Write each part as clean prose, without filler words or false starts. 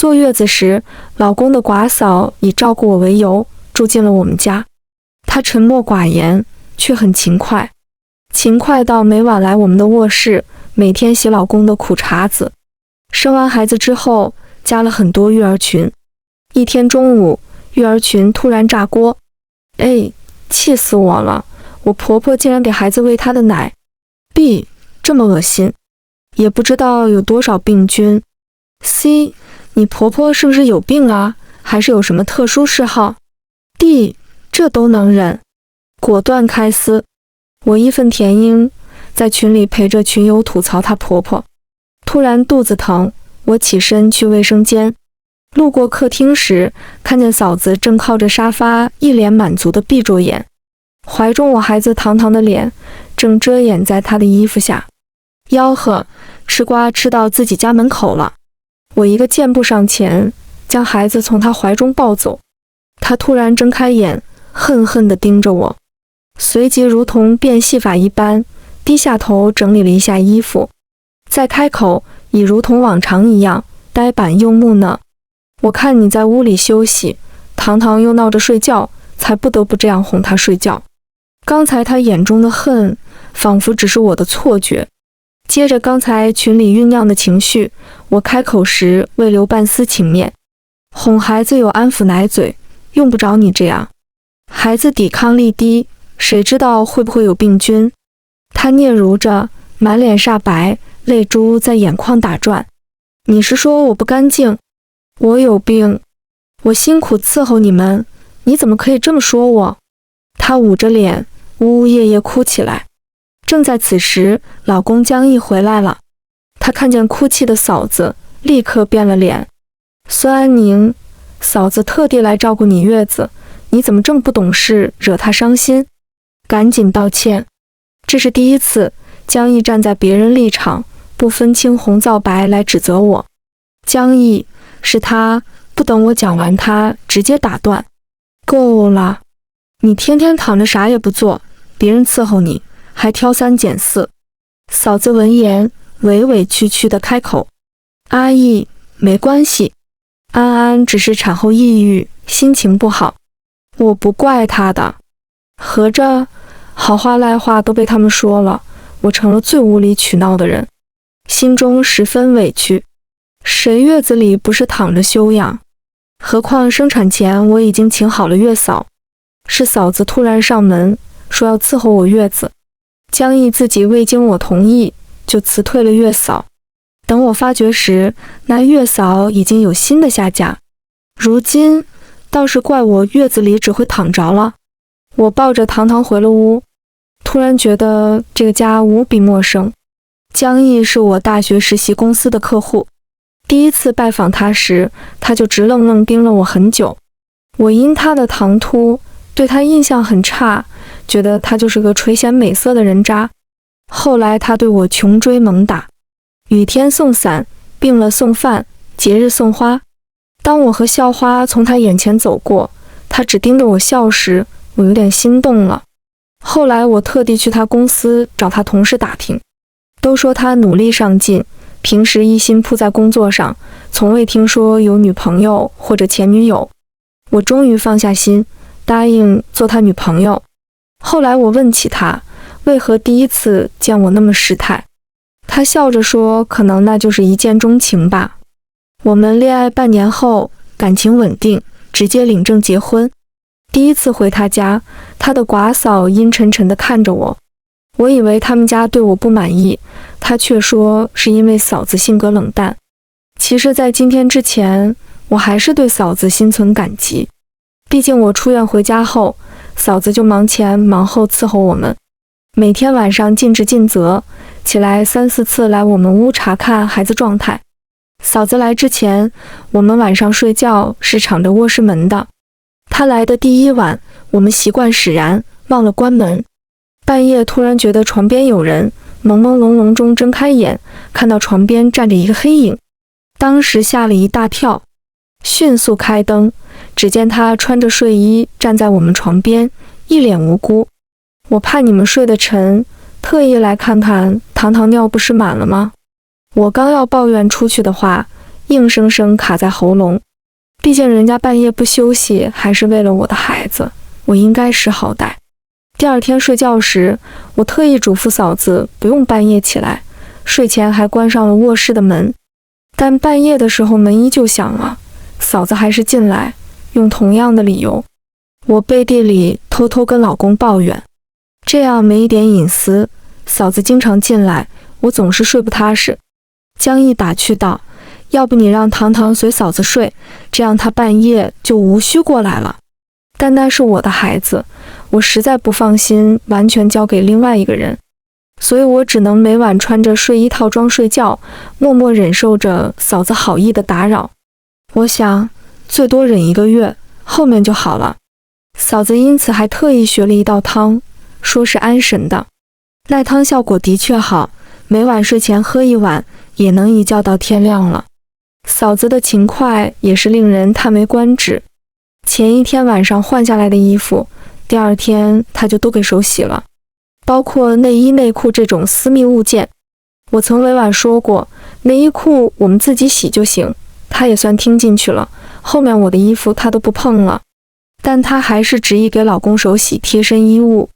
坐月子时，老公的寡嫂以照顾我为由住进了我们家。她沉默寡言，却很勤快，勤快到每晚来我们的卧室，每天洗老公的苦茶子。生完孩子之后，加了很多育儿群。一天中午，育儿群突然炸锅，气死我了！我婆婆竟然给孩子喂她的奶，B 这么恶心，也不知道有多少病菌。C 你婆婆是不是有病啊？还是有什么特殊嗜好？ D 这都能忍，果断开撕。我义愤填膺，在群里陪着群友吐槽她婆婆。突然肚子疼，我起身去卫生间，路过客厅时，看见嫂子正靠着沙发，一脸满足地闭着眼，怀中我孩子堂堂的脸正遮掩在她的衣服下。吆喝，吃瓜吃到自己家门口了。我一个箭步上前，将孩子从她怀中抱走。她突然睁开眼，恨恨地盯着我，随即如同变戏法一般，低下头整理了一下衣服，再开口，已如同往常一样，呆板又木讷。我看你在屋里休息，堂堂又闹着睡觉，才不得不这样哄她睡觉。刚才她眼中的恨，仿佛只是我的错觉。接着刚才群里酝酿的情绪，我开口时未留半丝情面。哄孩子有安抚奶嘴，用不着你这样。孩子抵抗力低，谁知道会不会有病菌？他嗫嚅着，满脸煞白，泪珠在眼眶打转。你是说我不干净？我有病？我辛苦伺候你们，你怎么可以这么说我？他捂着脸，呜呜咽咽哭起来。正在此时，老公江毅回来了。他看见哭泣的嫂子，立刻变了脸。孙安宁，嫂子特地来照顾你月子，你怎么这么不懂事，惹她伤心？赶紧道歉。这是第一次，江毅站在别人立场，不分青红皂白来指责我。江毅，是他，不等我讲完，他直接打断。够了，你天天躺着啥也不做，别人伺候你，还挑三拣四。嫂子闻言，委委屈屈地开口：阿姨，没关系，安安只是产后抑郁，心情不好，我不怪她的。合着好话赖话都被他们说了，我成了最无理取闹的人，心中十分委屈。谁月子里不是躺着休养？何况生产前我已经请好了月嫂，是嫂子突然上门说要伺候我月子，江毅自己未经我同意就辞退了月嫂。等我发觉时，那月嫂已经有新的下家，如今倒是怪我月子里只会躺着了。我抱着糖糖回了屋，突然觉得这个家无比陌生。江毅是我大学实习公司的客户，第一次拜访他时，他就直愣愣盯了我很久。我因他的唐突对他印象很差，觉得他就是个垂涎美色的人渣。后来他对我穷追猛打，雨天送伞，病了送饭，节日送花。当我和校花从他眼前走过，他只盯着我笑时，我有点心动了。后来我特地去他公司找他同事打听，都说他努力上进，平时一心扑在工作上，从未听说有女朋友或者前女友。我终于放下心，答应做他女朋友。后来我问起他，为何第一次见我那么失态，他笑着说，可能那就是一见钟情吧。我们恋爱半年后，感情稳定，直接领证结婚。第一次回他家，他的寡嫂阴沉沉地看着我，我以为他们家对我不满意，他却说是因为嫂子性格冷淡。其实在今天之前，我还是对嫂子心存感激，毕竟我出院回家后，嫂子就忙前忙后伺候我们，每天晚上尽职尽责，起来3、4次来我们屋查看孩子状态。嫂子来之前，我们晚上睡觉是敞着卧室门的，她来的第一晚，我们习惯使然，忘了关门。半夜突然觉得床边有人，朦朦胧胧中睁开眼，看到床边站着一个黑影，当时吓了一大跳，迅速开灯，只见他穿着睡衣站在我们床边，一脸无辜。我怕你们睡得沉，特意来看看糖糖尿不是满了吗？我刚要抱怨出去的话，硬生生卡在喉咙。毕竟人家半夜不休息，还是为了我的孩子，我应该识好歹。第二天睡觉时，我特意嘱咐嫂子不用半夜起来，睡前还关上了卧室的门。但半夜的时候门依旧响了，嫂子还是进来，用同样的理由。我背地里偷偷跟老公抱怨，这样没一点隐私，嫂子经常进来，我总是睡不踏实。江毅打趣道，要不你让糖糖随嫂子睡，这样她半夜就无需过来了。但那是我的孩子，我实在不放心完全交给另外一个人，所以我只能每晚穿着睡衣套装睡觉，默默忍受着嫂子好意的打扰。我想最多忍1个月，后面就好了。嫂子因此还特意学了一道汤，说是安神的。那汤效果的确好，每晚睡前喝1碗，也能一觉到天亮了。嫂子的勤快也是令人叹为观止。前一天晚上换下来的衣服，第二天她就都给手洗了，包括内衣内裤这种私密物件。我曾委婉说过，内衣裤我们自己洗就行，她也算听进去了，后面我的衣服她都不碰了。但她还是执意给老公手洗贴身衣物。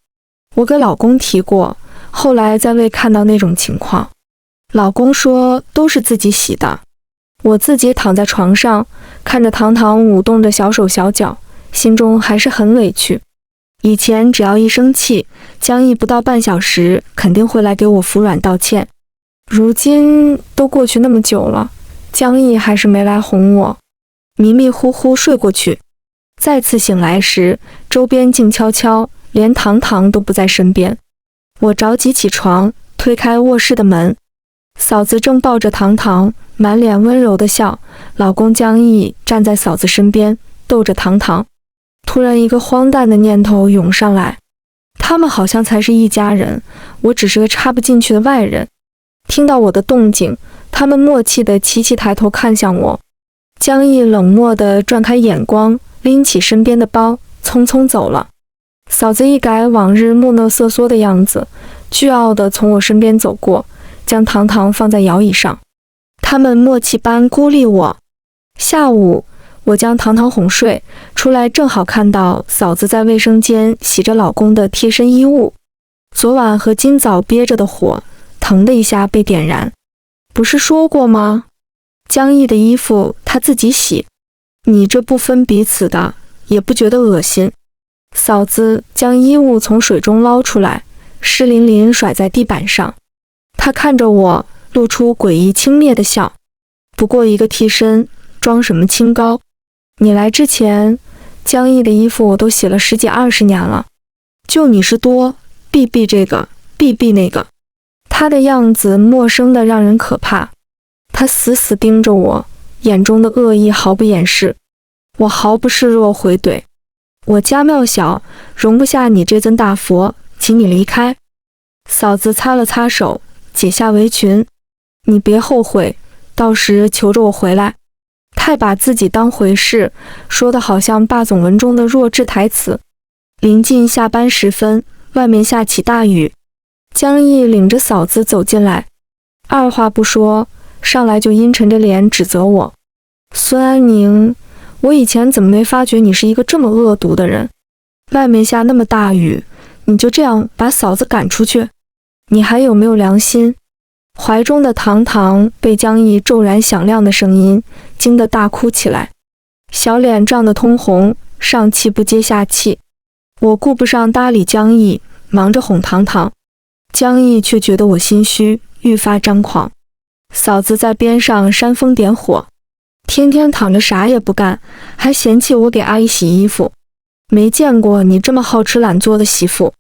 我给老公提过，后来再未看到那种情况。老公说都是自己洗的。我自己躺在床上，看着糖糖舞动着小手小脚，心中还是很委屈。以前只要一生气，江毅不到半小时肯定会来给我服软道歉。如今都过去那么久了，江毅还是没来哄我。迷迷糊糊睡过去，再次醒来时，周边静悄悄，连糖糖都不在身边。我着急起床，推开卧室的门，嫂子正抱着糖糖，满脸温柔的笑，老公江毅站在嫂子身边，逗着糖糖。突然一个荒诞的念头涌上来，他们好像才是一家人，我只是个插不进去的外人。听到我的动静，他们默契地齐齐抬头看向我。江毅冷漠地转开眼光，拎起身边的包，匆匆走了。嫂子一改往日木讷瑟缩的样子，倨傲地从我身边走过，将糖糖放在摇椅上。他们默契般孤立我。下午，我将糖糖哄睡，出来正好看到嫂子在卫生间洗着老公的贴身衣物。昨晚和今早憋着的火，腾的一下被点燃。不是说过吗？江毅的衣服他自己洗，你这不分彼此的，也不觉得恶心？嫂子将衣物从水中捞出来，湿淋淋甩在地板上。她看着我，露出诡异轻蔑的笑。不过一个替身，装什么清高？你来之前，江毅的衣服我都洗了10几20年了，就你是多，避避这个，避避那个。他的样子陌生的让人可怕。他死死盯着我，眼中的恶意毫不掩饰。我毫不示弱回怼，我家庙小，容不下你这尊大佛，请你离开。嫂子擦了擦手，解下围裙，你别后悔，到时求着我回来。太把自己当回事，说的好像霸总文中的弱智台词。临近下班时分，外面下起大雨。江毅领着嫂子走进来，二话不说，上来就阴沉着脸指责我。孙安宁，我以前怎么没发觉你是一个这么恶毒的人？外面下那么大雨，你就这样把嫂子赶出去？你还有没有良心？怀中的糖糖被江毅骤然响亮的声音惊得大哭起来，小脸涨得通红，上气不接下气。我顾不上搭理江毅，忙着哄糖糖。江毅却觉得我心虚，愈发张狂。嫂子在边上煽风点火，天天躺着啥也不干，还嫌弃我给阿姨洗衣服，没见过你这么好吃懒做的媳妇。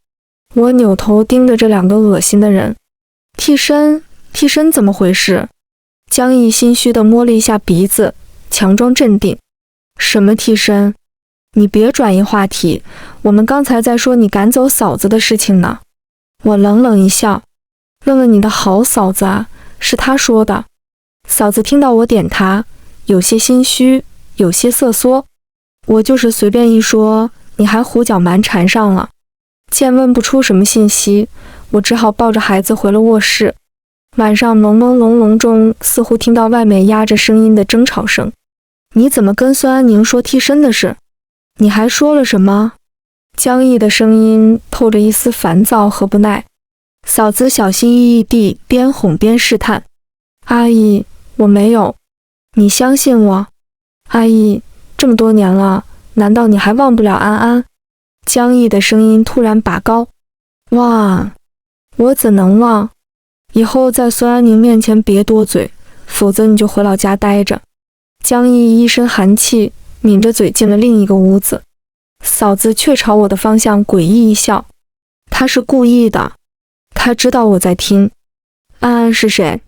我扭头盯着这两个恶心的人。替身怎么回事？江毅心虚地摸了一下鼻子，强装镇定。什么替身？你别转移话题，我们刚才在说你赶走嫂子的事情呢。我冷冷一笑，问问你的好嫂子啊，是她说的。嫂子听到我点她，有些心虚，有些瑟缩。我就是随便一说，你还胡搅蛮缠上了。见问不出什么信息，我只好抱着孩子回了卧室。晚上朦朦胧胧中，似乎听到外面压着声音的争吵声。你怎么跟孙安宁说替身的事？你还说了什么？江毅的声音透着一丝烦躁和不耐。嫂子小心翼翼地边哄边试探。阿姨，我没有。你相信我？阿姨，这么多年了，难道你还忘不了安安？江毅的声音突然拔高。哇，我怎能忘？以后在孙安宁面前别多嘴，否则你就回老家待着。江毅一身寒气，抿着嘴进了另一个屋子。嫂子却朝我的方向诡异一笑。她是故意的，她知道我在听。安安是谁？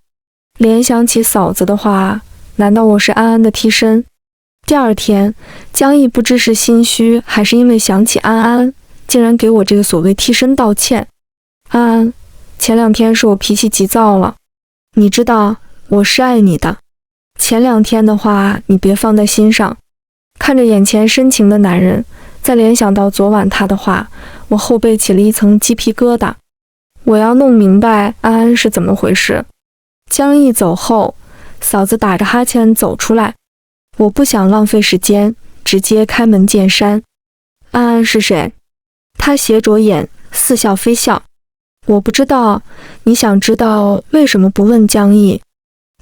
联想起嫂子的话，难道我是安安的替身？第二天，江毅不知是心虚还是因为想起安安，竟然给我这个所谓替身道歉。安安，前2天是我脾气急躁了，你知道我是爱你的，前2天的话你别放在心上。看着眼前深情的男人，再联想到昨晚他的话，我后背起了一层鸡皮疙瘩。我要弄明白安安是怎么回事。江毅走后，嫂子打着哈欠走出来。我不想浪费时间，直接开门见山。安安是谁？他斜着眼，似笑非笑。我不知道，你想知道为什么不问江毅？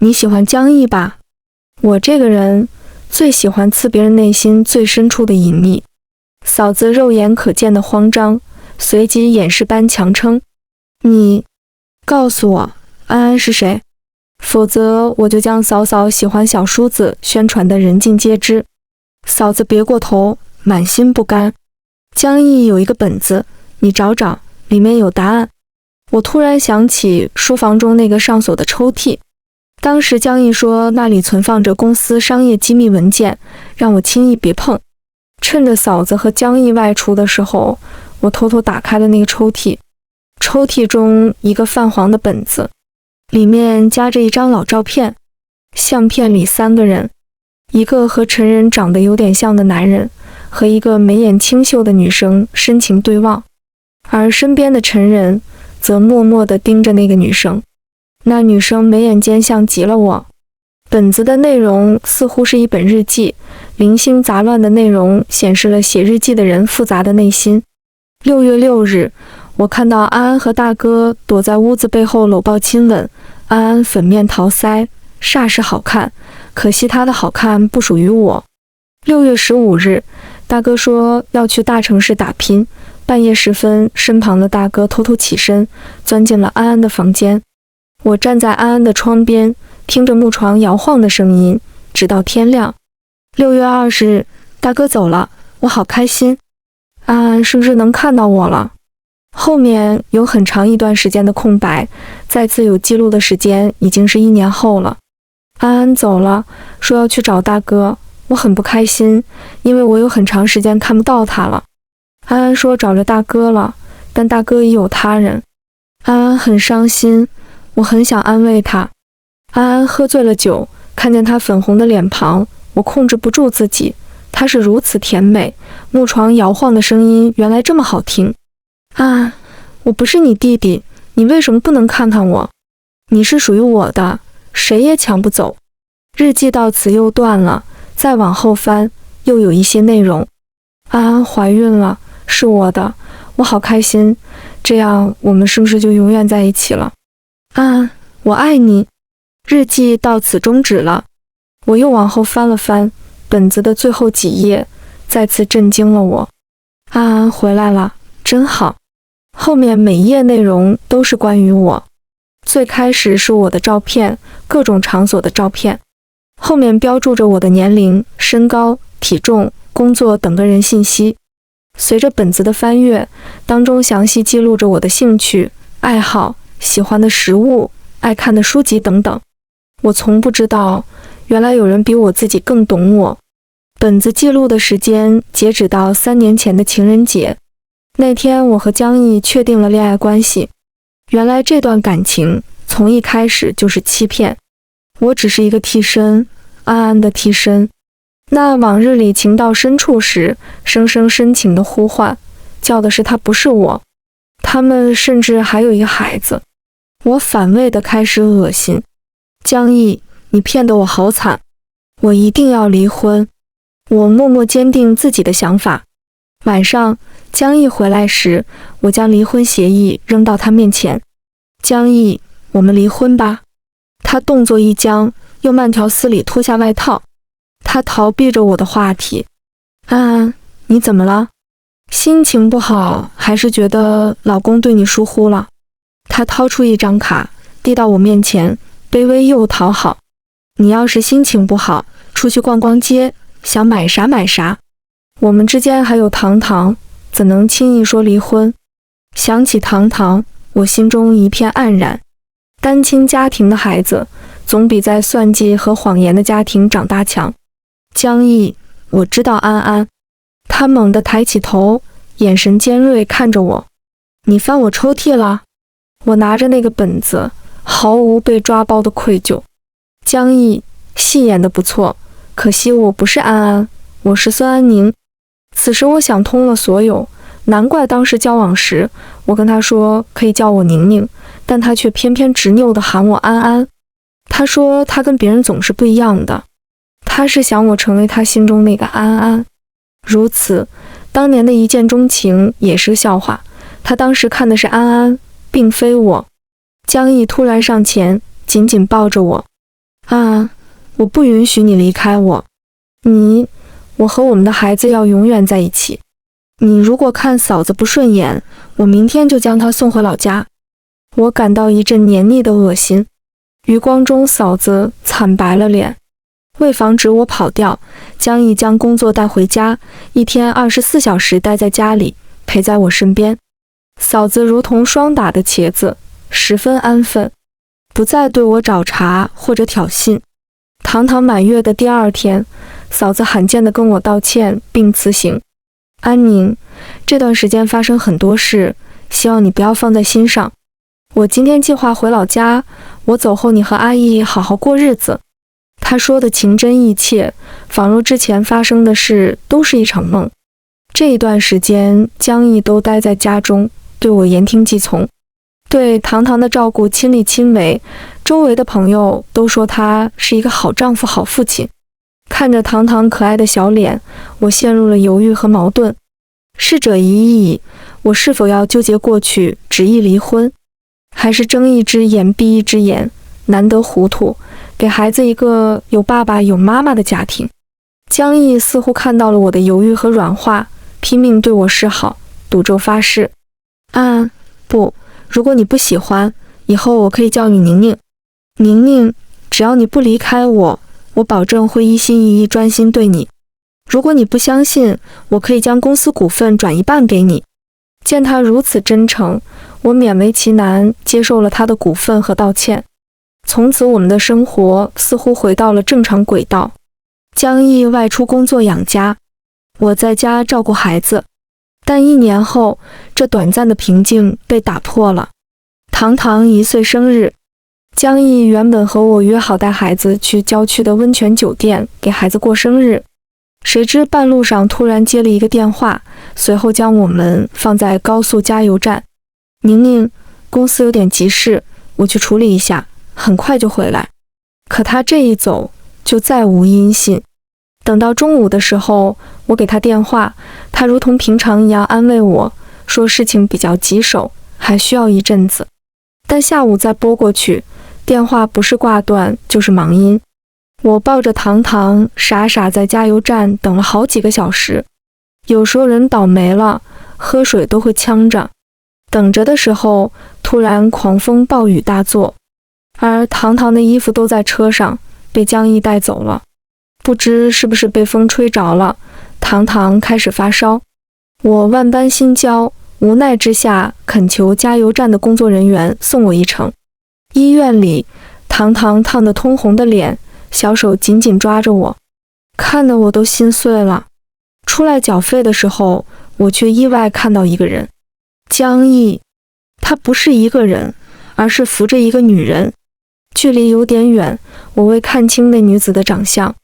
你喜欢江毅吧？我这个人最喜欢刺别人内心最深处的隐秘。嫂子肉眼可见的慌张，随即掩饰般强称：你告诉我安安是谁，否则我就将嫂嫂喜欢小叔子宣传的人尽皆知。嫂子别过头，满心不甘。江毅有一个本子，你找找，里面有答案。我突然想起书房中那个上锁的抽屉，当时江毅说那里存放着公司商业机密文件，让我轻易别碰。趁着嫂子和江毅外出的时候，我偷偷打开了那个抽屉。抽屉中一个泛黄的本子，里面夹着一张老照片，相片里3个人，一个和陈人长得有点像的男人和一个眉眼清秀的女生深情对望，而身边的陈人则默默地盯着那个女生。那女生眉眼间像极了我。本子的内容似乎是一本日记，零星杂乱的内容显示了写日记的人复杂的内心。6月6日，我看到安安和大哥躲在屋子背后搂抱亲吻，安安粉面桃腮，煞是好看，可惜她的好看不属于我。6月15日，大哥说要去大城市打拼，半夜时分，身旁的大哥偷偷起身，钻进了安安的房间。我站在安安的窗边，听着木床摇晃的声音，直到天亮。6月20日，大哥走了，我好开心。安安是不是能看到我了？后面有很长一段时间的空白，再次有记录的时间已经是1年后了。安安走了，说要去找大哥，我很不开心，因为我有很长时间看不到他了。安安说找着大哥了，但大哥已有他人。安安很伤心，我很想安慰他。安安喝醉了酒，看见他粉红的脸庞，我控制不住自己，他是如此甜美，木床摇晃的声音原来这么好听。安安，我不是你弟弟，你为什么不能看看我？你是属于我的，谁也抢不走。日记到此又断了，再往后翻，又有一些内容。安安怀孕了，是我的，我好开心，这样我们是不是就永远在一起了？安安，我爱你。日记到此终止了。我又往后翻了翻，本子的最后几页，再次震惊了我。安安回来了，真好。后面每页内容都是关于我。最开始是我的照片，各种场所的照片，后面标注着我的年龄、身高、体重、工作等个人信息。随着本子的翻阅，当中详细记录着我的兴趣、爱好、喜欢的食物、爱看的书籍等等。我从不知道，原来有人比我自己更懂我。本子记录的时间截止到3年前的情人节。那天我和江毅确定了恋爱关系。原来这段感情从一开始就是欺骗，我只是一个替身，安安的替身。那往日里情到深处时，声声深情的呼唤，叫的是他不是我。他们甚至还有一个孩子。我反胃的开始恶心。江毅，你骗得我好惨，我一定要离婚。我默默坚定自己的想法。晚上，江毅回来时，我将离婚协议扔到他面前。江毅，我们离婚吧。他动作一僵，又慢条斯理脱下外套。他逃避着我的话题。安安，你怎么了？心情不好，还是觉得老公对你疏忽了？他掏出一张卡，递到我面前，卑微又讨好。你要是心情不好，出去逛逛街，想买啥买啥。我们之间还有糖糖，怎能轻易说离婚？想起糖糖，我心中一片黯然。单亲家庭的孩子，总比在算计和谎言的家庭长大强。江毅，我知道安安。他猛地抬起头，眼神尖锐看着我。你翻我抽屉了？我拿着那个本子，毫无被抓包的愧疚。江毅，戏演得不错，可惜我不是安安，我是孙安宁。此时我想通了所有，难怪当时交往时，我跟他说可以叫我宁宁，但他却偏偏执拗地喊我安安。他说他跟别人总是不一样的，他是想我成为他心中那个安安。如此，当年的一见钟情也是个笑话，他当时看的是安安，并非我。江毅突然上前，紧紧抱着我。安安，我不允许你离开我。我和我们的孩子要永远在一起。你如果看嫂子不顺眼，我明天就将她送回老家。我感到一阵黏腻的恶心。余光中，嫂子惨白了脸。为防止我跑掉，江毅将工作带回家，一天24小时待在家里，陪在我身边。嫂子如同霜打的茄子，十分安分，不再对我找茬或者挑衅。堂堂满月的第二天，嫂子罕见地跟我道歉并辞行。安宁，这段时间发生很多事，希望你不要放在心上。我今天计划回老家，我走后你和阿姨好好过日子。他说的情真意切，仿若之前发生的事都是一场梦。这一段时间，江毅都待在家中，对我言听计从，对堂堂的照顾亲力亲为，周围的朋友都说他是一个好丈夫、好父亲。看着堂堂可爱的小脸，我陷入了犹豫和矛盾。逝者已矣，我是否要纠结过去，执意离婚，还是睁一只眼闭一只眼，难得糊涂，给孩子一个有爸爸有妈妈的家庭？江毅似乎看到了我的犹豫和软化，拼命对我示好，赌咒发誓。不，如果你不喜欢，以后我可以叫你宁宁。宁宁，只要你不离开我，我保证会一心一意专心对你。如果你不相信，我可以将公司股份转一半给你。见他如此真诚，我勉为其难接受了他的股份和道歉。从此我们的生活似乎回到了正常轨道。江毅外出工作养家，我在家照顾孩子。但1年后，这短暂的平静被打破了。堂堂1岁生日，江毅原本和我约好带孩子去郊区的温泉酒店给孩子过生日，谁知半路上突然接了一个电话，随后将我们放在高速加油站。宁宁，公司有点急事，我去处理一下，很快就回来。可他这一走，就再无音信。等到中午的时候，我给他电话，他如同平常一样安慰我，说事情比较棘手，还需要一阵子。但下午再拨过去，电话不是挂断就是忙音。我抱着糖糖傻傻在加油站等了好几个小时。有时候人倒霉了，喝水都会呛着。等着的时候，突然狂风暴雨大作，而糖糖的衣服都在车上，被江毅带走了。不知是不是被风吹着了，糖糖开始发烧。我万般心焦，无奈之下恳求加油站的工作人员送我一程。医院里，糖糖烫得通红的脸，小手紧紧抓着我，看得我都心碎了。出来缴费的时候，我却意外看到一个人，江毅。他不是一个人，而是扶着一个女人。距离有点远，我未看清那女子的长相，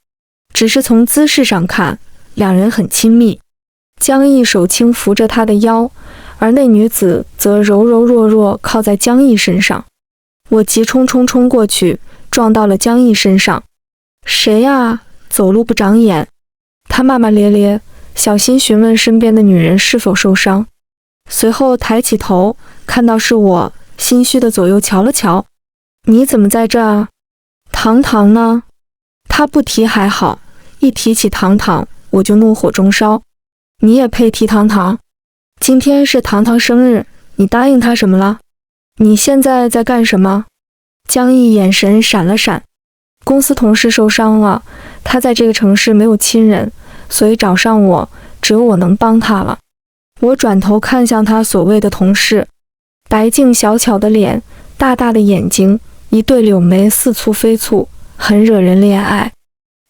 只是从姿势上看，两人很亲密。江毅手轻扶着她的腰，而那女子则柔柔弱弱靠在江毅身上。我急冲冲冲过去，撞到了江毅身上。谁呀？走路不长眼。他骂骂咧咧，小心询问身边的女人是否受伤。随后抬起头，看到是我，心虚的左右瞧了瞧。你怎么在这儿？糖糖呢？他不提还好，一提起糖糖，我就怒火中烧。你也配提糖糖？今天是糖糖生日，你答应他什么了？你现在在干什么？江毅眼神闪了闪。公司同事受伤了，他在这个城市没有亲人，所以找上我，只有我能帮他了。我转头看向他所谓的同事，白净小巧的脸，大大的眼睛，一对柳眉似蹙非蹙，很惹人怜爱。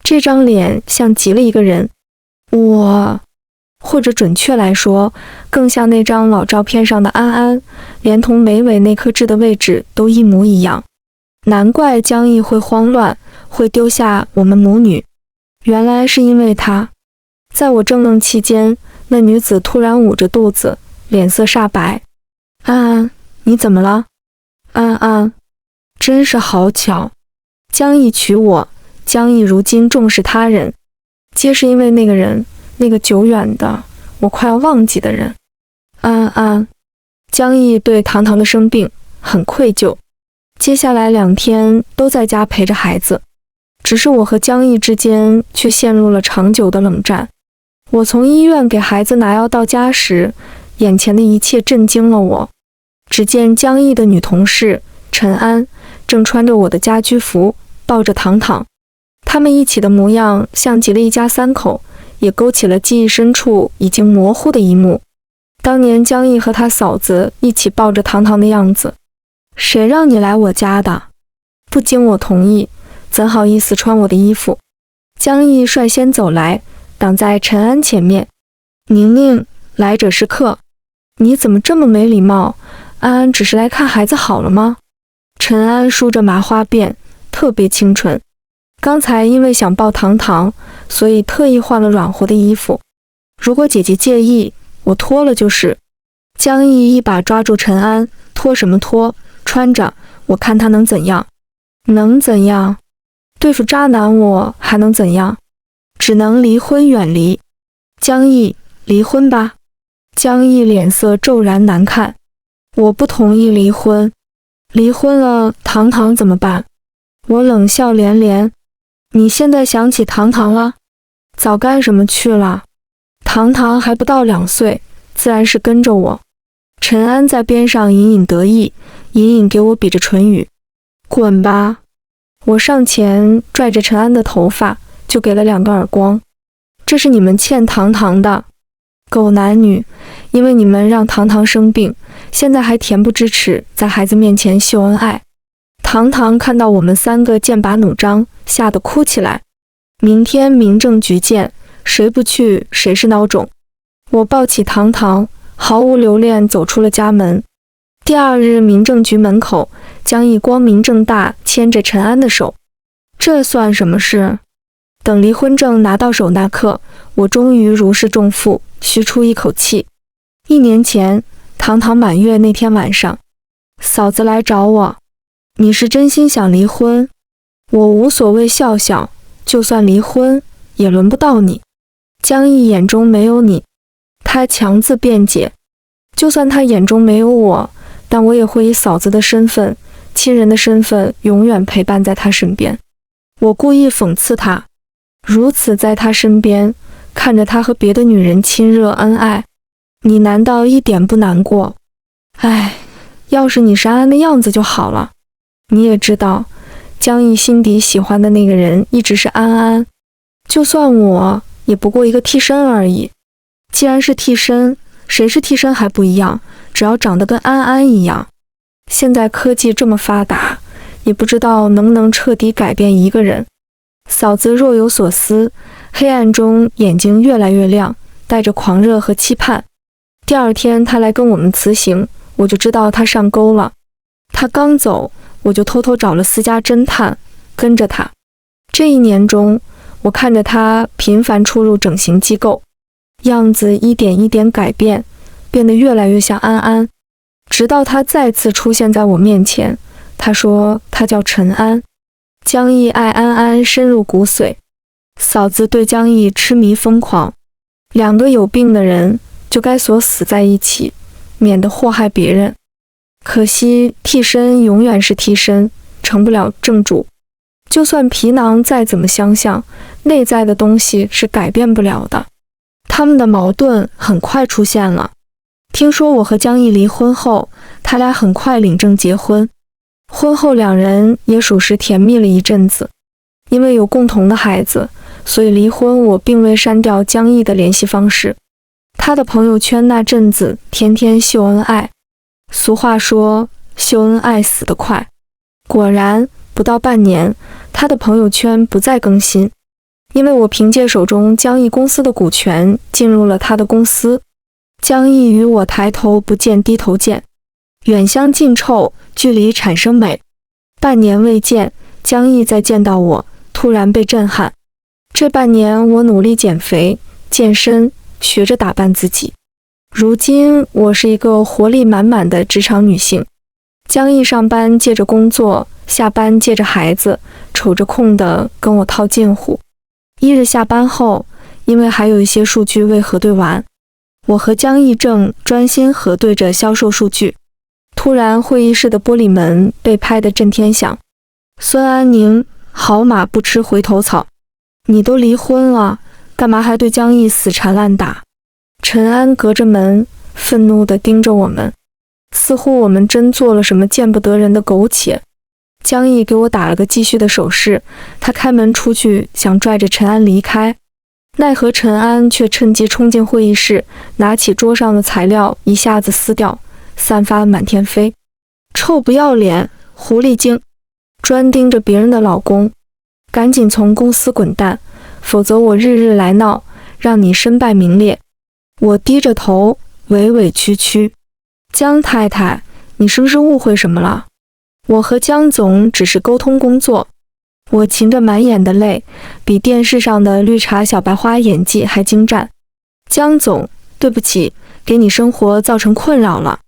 这张脸像极了一个人，或者准确来说，更像那张老照片上的安安，连同眉尾那颗痣的位置都一模一样。难怪江毅会慌乱，会丢下我们母女，原来是因为他。在我正愣期间，那女子突然捂着肚子，脸色煞白。安安，你怎么了？安安，真是好巧。江毅娶我，江毅如今重视他人，皆是因为那个人，那个久远的，我快要忘记的人。安安，江毅对糖糖的生病很愧疚。接下来2天都在家陪着孩子，只是我和江毅之间却陷入了长久的冷战。我从医院给孩子拿药到家时，眼前的一切震惊了我。只见江毅的女同事陈安正穿着我的家居服，抱着糖糖，他们一起的模样像极了一家3口，也勾起了记忆深处已经模糊的一幕。当年江毅和他嫂子一起抱着糖糖的样子。谁让你来我家的？不经我同意，怎好意思穿我的衣服？江毅率先走来，挡在陈安前面。宁宁，来者是客。你怎么这么没礼貌？安安只是来看孩子好了吗？陈安梳着麻花辫，特别清纯。刚才因为想抱糖糖，所以特意换了软和的衣服。如果姐姐介意，我脱了就是。江毅一把抓住陈安，脱什么脱？穿着，我看他能怎样？能怎样？对付渣男我还能怎样？只能离婚远离。江毅，离婚吧。江毅脸色骤然难看。我不同意离婚。离婚了，糖糖怎么办？我冷笑连连。你现在想起糖糖了？早干什么去了？糖糖还不到2岁，自然是跟着我。陈安在边上隐隐得意，隐隐给我比着唇语。滚吧！我上前拽着陈安的头发，就给了2个耳光。这是你们欠糖糖的，狗男女！因为你们让糖糖生病，现在还恬不知耻，在孩子面前秀恩爱。糖糖看到我们3个剑拔弩张，吓得哭起来。明天民政局见，谁不去谁是孬种。我抱起糖糖，毫无留恋走出了家门。第2日，民政局门口，江毅光明正大牵着陈安的手。这算什么事？等离婚证拿到手那刻，我终于如释重负，吁出一口气。1年前，糖糖满月那天晚上，嫂子来找我。你是真心想离婚？我无所谓，笑笑，就算离婚，也轮不到你。江毅眼中没有你。他强自辩解，就算他眼中没有我，但我也会以嫂子的身份、亲人的身份，永远陪伴在他身边。我故意讽刺他，如此在他身边，看着他和别的女人亲热恩爱，你难道一点不难过？唉，要是你是安安的样子就好了。你也知道，江毅心底喜欢的那个人一直是安安，就算我，也不过一个替身而已。既然是替身，谁是替身还不一样，只要长得跟安安一样。现在科技这么发达，也不知道能不能彻底改变一个人。嫂子若有所思，黑暗中眼睛越来越亮，带着狂热和期盼。第2天他来跟我们辞行，我就知道他上钩了。他刚走，我就偷偷找了私家侦探，跟着他。这1年中，我看着他频繁出入整形机构，样子一点一点改变，变得越来越像安安。直到他再次出现在我面前，他说他叫陈安。江毅爱安安深入骨髓，嫂子对江毅痴迷疯狂，两个有病的人就该锁死在一起，免得祸害别人。可惜替身永远是替身，成不了正主。就算皮囊再怎么相像，内在的东西是改变不了的。他们的矛盾很快出现了。听说我和江毅离婚后，他俩很快领证结婚。婚后两人也属实甜蜜了一阵子。因为有共同的孩子，所以离婚我并未删掉江毅的联系方式。他的朋友圈那阵子天天秀恩爱，俗话说秀恩爱死得快。果然不到半年，他的朋友圈不再更新。因为我凭借手中江毅公司的股权进入了他的公司。江毅与我抬头不见低头见，远香近臭，距离产生美。半年未见，江毅再见到我，突然被震撼。这半年我努力减肥、健身，学着打扮自己。如今我是一个活力满满的职场女性。江毅上班借着工作，下班借着孩子，瞅着空的跟我套近乎。一日下班后，因为还有一些数据未核对完，我和江毅正专心核对着销售数据，突然会议室的玻璃门被拍得震天响。孙安宁，好马不吃回头草，你都离婚了，干嘛还对江毅死缠烂打？陈安隔着门愤怒地盯着我们，似乎我们真做了什么见不得人的苟且。江毅给我打了个继续的手势，他开门出去，想拽着陈安离开，奈何陈安却趁机冲进会议室，拿起桌上的材料一下子撕掉，散发满天飞。臭不要脸，狐狸精，专盯着别人的老公，赶紧从公司滚蛋，否则我日日来闹，让你身败名裂。我低着头，委委屈屈。江太太，你是不是误会什么了？我和江总只是沟通工作。我噙着满眼的泪，比电视上的绿茶小白花演技还精湛。江总，对不起，给你生活造成困扰了，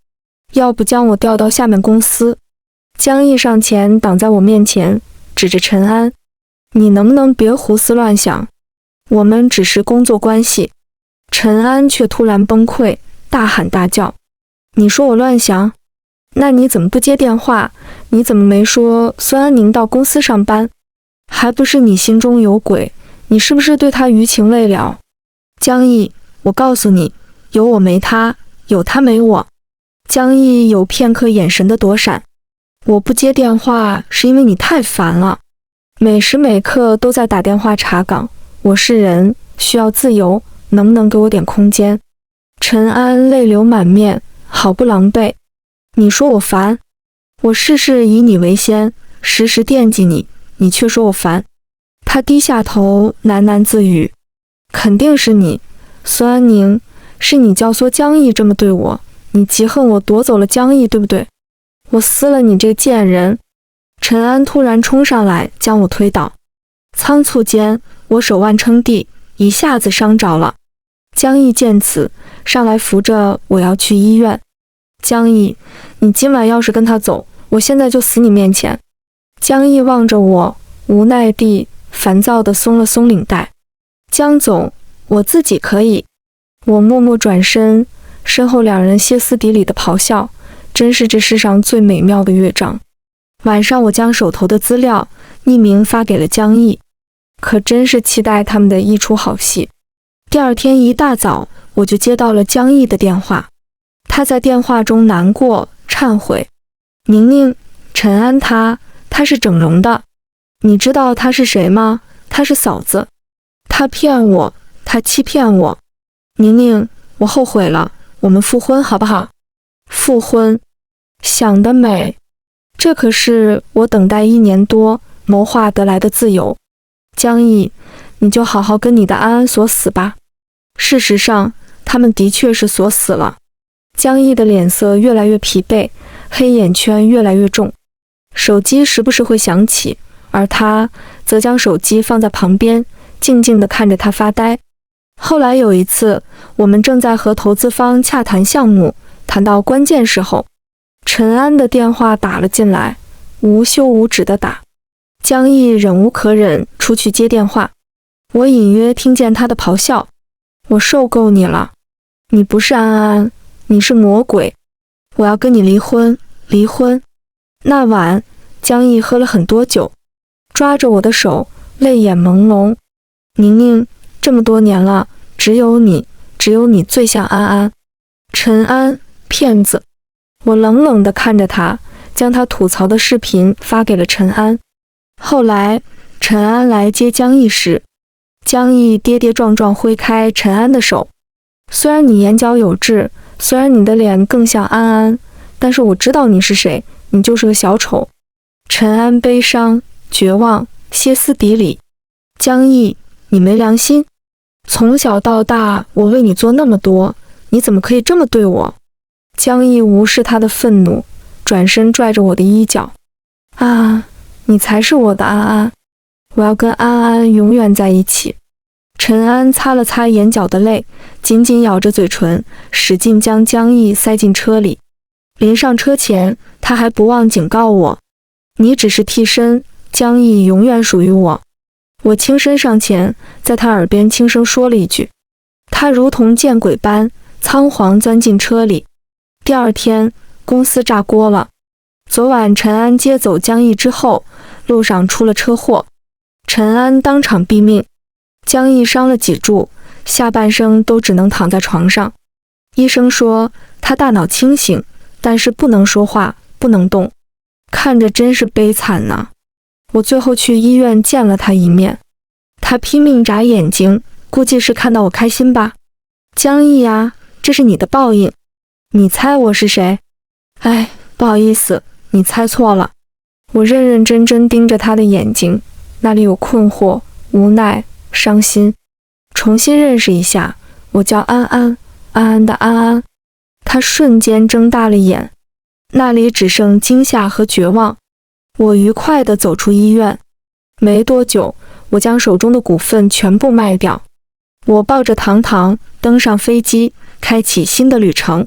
要不将我调到下面公司？江毅上前挡在我面前，指着陈安，你能不能别胡思乱想？我们只是工作关系。陈安却突然崩溃，大喊大叫，你说我乱想？那你怎么不接电话？你怎么没说孙安宁到公司上班？还不是你心中有鬼，你是不是对他余情未了？江毅，我告诉你，有我没他，有他没我。江毅有片刻眼神的躲闪，我不接电话是因为你太烦了，每时每刻都在打电话查岗，我是人，需要自由，能不能给我点空间？陈安泪流满面，好不狼狈。你说我烦？我事事以你为先，时时惦记你，你却说我烦。他低下头喃喃自语，肯定是你，孙安宁，是你教唆江毅这么对我，你嫉恨我夺走了江毅，对不对？我撕了你这个贱人！陈安突然冲上来将我推倒，仓促间我手腕撑地，一下子伤着了。江毅见此，上来扶着我要去医院。江毅，你今晚要是跟他走，我现在就死你面前。江毅望着我，无奈地烦躁地松了松领带。江总，我自己可以。我默默转身，身后两人歇斯底里的咆哮，真是这世上最美妙的乐章。晚上我将手头的资料匿名发给了江毅，可真是期待他们的一出好戏。第二天一大早，我就接到了江毅的电话。他在电话中难过、忏悔。宁宁，陈安他是整容的，你知道他是谁吗？他是嫂子，他骗我，他欺骗我。宁宁，我后悔了，我们复婚好不好？复婚，想得美，这可是我等待1年多谋划得来的自由。江毅，你就好好跟你的安安锁死吧。事实上，他们的确是锁死了。江毅的脸色越来越疲惫，黑眼圈越来越重，手机时不时会响起，而他则将手机放在旁边，静静地看着他发呆。后来有一次，我们正在和投资方洽谈项目，谈到关键时候，陈安的电话打了进来，无休无止地打。江毅忍无可忍，出去接电话。我隐约听见他的咆哮：我受够你了，你不是安安，你是魔鬼，我要跟你离婚，离婚。那晚，江毅喝了很多酒，抓着我的手，泪眼朦胧。宁宁，这么多年了，只有你最像安安。陈安，骗子。我冷冷地看着他，将他吐槽的视频发给了陈安。后来，陈安来接江毅时，江毅跌跌撞撞挥开陈安的手。虽然你眼角有痣，虽然你的脸更像安安，但是我知道你是谁，你就是个小丑。陈安悲伤、绝望、歇斯底里。江毅，你没良心！从小到大，我为你做那么多，你怎么可以这么对我？江毅无视他的愤怒，转身拽着我的衣角。安安，你才是我的安安，我要跟安安永远在一起。陈安擦了擦眼角的泪，紧紧咬着嘴唇，使劲将江毅塞进车里。临上车前，他还不忘警告我：你只是替身，江毅永远属于我。我轻身上前，在他耳边轻声说了一句，他如同见鬼般仓皇钻进车里。第二天，公司炸锅了。昨晚陈安接走江毅之后，路上出了车祸，陈安当场毙命，江毅伤了脊柱，下半生都只能躺在床上。医生说他大脑清醒，但是不能说话，不能动，看着真是悲惨呐。我最后去医院见了他一面，他拼命眨眼睛，估计是看到我开心吧。江毅啊，这是你的报应。你猜我是谁？哎，不好意思，你猜错了。我认认真真盯着他的眼睛，那里有困惑、无奈、伤心。重新认识一下，我叫安安，安安的安安。他瞬间睁大了眼，那里只剩惊吓和绝望。我愉快地走出医院，没多久，我将手中的股份全部卖掉。我抱着糖糖登上飞机，开启新的旅程。